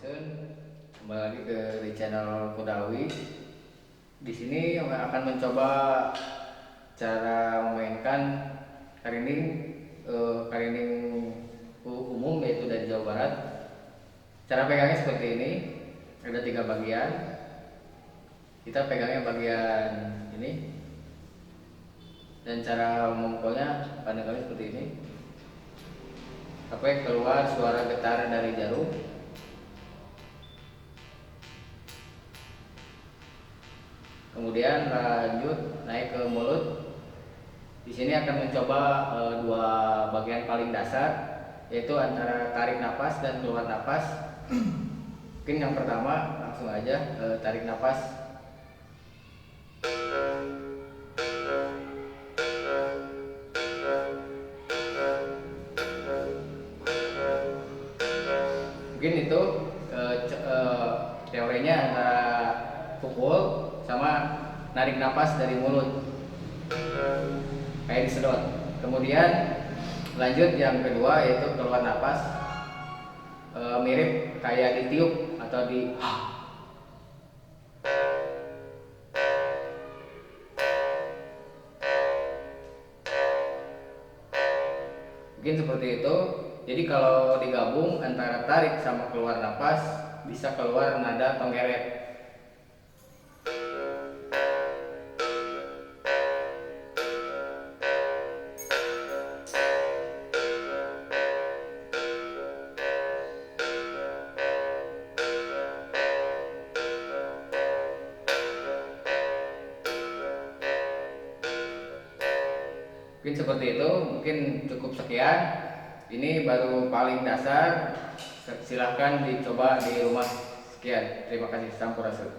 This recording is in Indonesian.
Kembali lagi di channel Kodawi. Di sini akan mencoba cara memainkan karining karining umum, yaitu dari Jawa Barat. Cara pegangnya seperti ini. Ada 3 bagian. Kita pegangnya bagian ini. Dan cara memukulnya kali seperti ini. Sampai keluar suara getar dari jarum. Kemudian lanjut naik ke mulut. Di sini akan mencoba 2 bagian paling dasar, yaitu antara tarik nafas dan keluar nafas. Mungkin yang pertama langsung aja tarik nafas. Mungkin itu teorinya antara pukul sama narik nafas dari mulut kayak disedot. Kemudian lanjut yang kedua, yaitu keluar nafas, mirip kayak ditiup atau di mungkin seperti itu. Jadi kalau digabung antara tarik sama keluar nafas, bisa keluar nada tonggeret. Mungkin seperti itu, mungkin cukup sekian. Ini baru paling dasar. Silahkan dicoba di rumah. Sekian, terima kasih. Sampurasun.